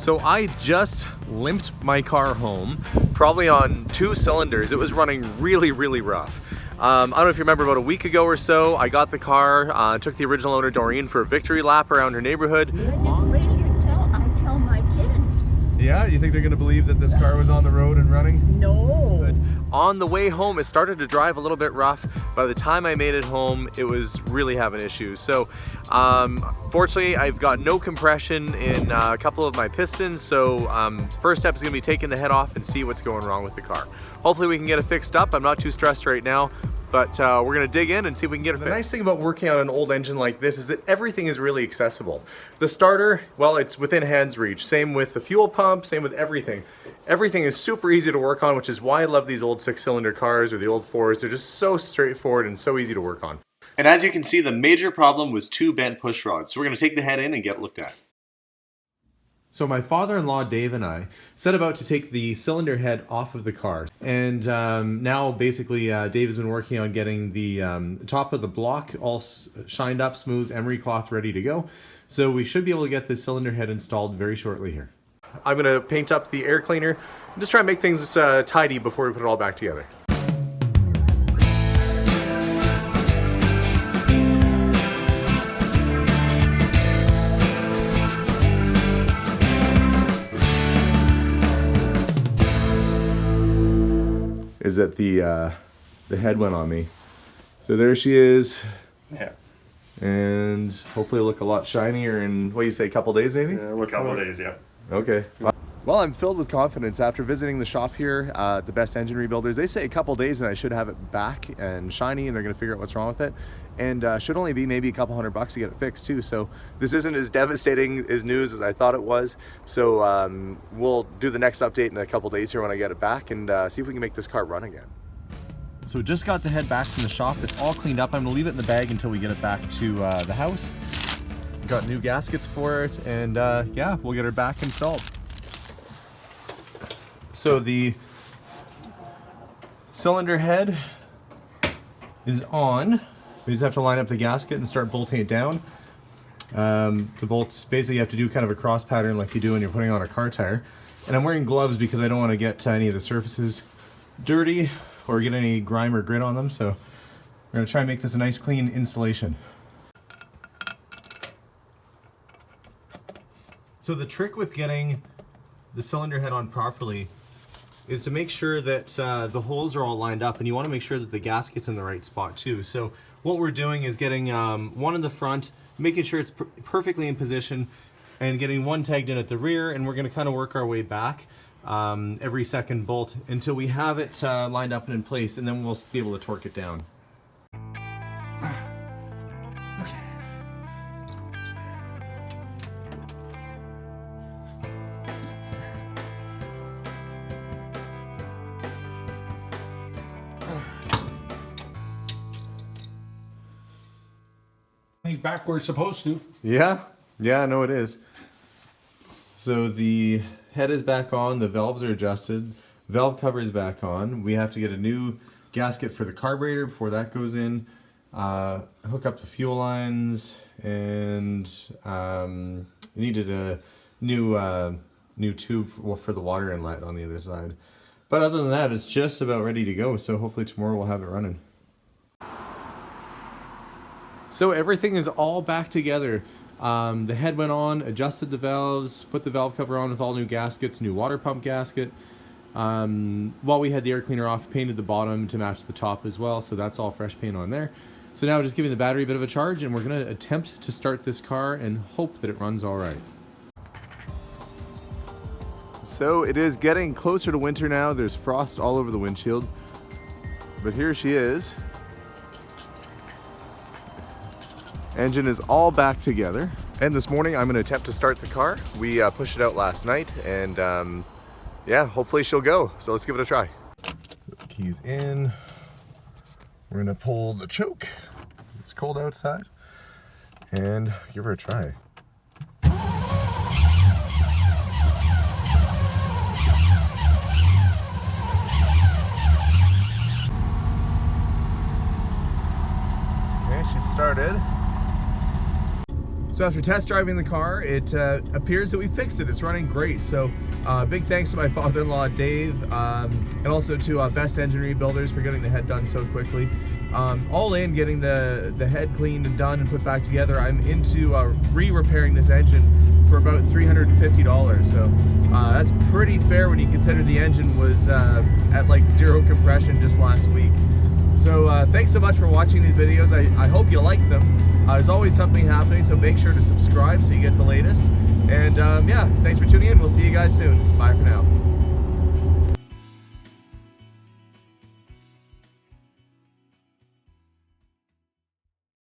So I just limped my car home, probably on 2 cylinders. It was running really, really rough. I don't know if you remember, about a week ago or so, I got the car, took the original owner Doreen for a victory lap around her neighborhood. Wait till I tell my kids. Yeah, you think they're gonna believe that this car was on the road and running? No. But on the way home, it started to drive a little bit rough. By the time I made it home, it was really having issues. So fortunately, I've got no compression in a couple of my pistons. So first step is gonna be taking the head off and see what's going wrong with the car. Hopefully we can get it fixed up. I'm not too stressed right now, but we're gonna dig in and see if we can get it fixed. The nice thing about working on an old engine like this is that everything is really accessible. The starter, well, it's within hand's reach. Same with the fuel pump, same with everything. Everything is super easy to work on, which is why I love these old 6-cylinder cars or the old 4s. They're just so straightforward and so easy to work on. And as you can see, the major problem was 2 bent push rods. So we're gonna take the head in and get it looked at. So my father-in-law Dave and I set about to take the cylinder head off of the car. And now basically Dave has been working on getting the top of the block all shined up, smooth, emery cloth ready to go. So we should be able to get this cylinder head installed very shortly here. I'm gonna paint up the air cleaner and just try and make things tidy before we put it all back together. Is that the head went on me. So there she is. Yeah. And hopefully it'll look a lot shinier in, what do you say, a couple days maybe? Yeah, a couple of days, yeah. Okay. Well, I'm filled with confidence after visiting the shop here, the Best Engine Rebuilders. They say a couple days and I should have it back and shiny, and they're gonna figure out what's wrong with it. And should only be maybe a couple $100 to get it fixed too. So this isn't as devastating as news as I thought it was. So we'll do the next update in a couple days here when I get it back and see if we can make this car run again. So just got the head back from the shop. It's all cleaned up. I'm gonna leave it in the bag until we get it back to the house. Got new gaskets for it, and yeah, we'll get her back installed. So the cylinder head is on. We just have to line up the gasket and start bolting it down. The bolts, basically you have to do kind of a cross pattern like you do when you're putting on a car tire. And I'm wearing gloves because I don't want to get any of the surfaces dirty or get any grime or grit on them. So we're gonna try and make this a nice clean installation. So the trick with getting the cylinder head on properly is to make sure that the holes are all lined up, and you want to make sure that the gasket's in the right spot too. So what we're doing is getting one in the front, making sure it's perfectly in position, and getting one tagged in at the rear, and we're going to kind of work our way back every second bolt until we have it lined up and in place, and then we'll be able to torque it down. Back where it's supposed to. Yeah, I know it is. So the head is back on, the valves are adjusted, valve cover is back on. We have to get a new gasket for the carburetor before that goes in, hook up the fuel lines, and needed a new tube for the water inlet on the other side. But other than that, it's just about ready to go, so hopefully tomorrow we'll have it running. So everything is all back together. The head went on, adjusted the valves, put the valve cover on with all new gaskets, new water pump gasket. While we had the air cleaner off, painted the bottom to match the top as well, so that's all fresh paint on there. So now we're just giving the battery a bit of a charge, and we're gonna attempt to start this car and hope that it runs all right. So it is getting closer to winter now. There's frost all over the windshield, but here she is. Engine is all back together. And this morning I'm going to attempt to start the car. We pushed it out last night, and yeah, hopefully she'll go. So let's give it a try. Keys in. We're going to pull the choke. It's cold outside. And give her a try. Okay, she started. So after test driving the car, it appears that we fixed it. It's running great. So big thanks to my father-in-law, Dave, and also to Best Engine Rebuilders for getting the head done so quickly. All in, getting the head cleaned and done and put back together, I'm into re-repairing this engine for about $350. So that's pretty fair when you consider the engine was at like 0 compression just last week. So thanks so much for watching these videos. I hope you like them. There's always something happening, so make sure to subscribe so you get the latest. And yeah, thanks for tuning in. We'll see you guys soon. Bye for now.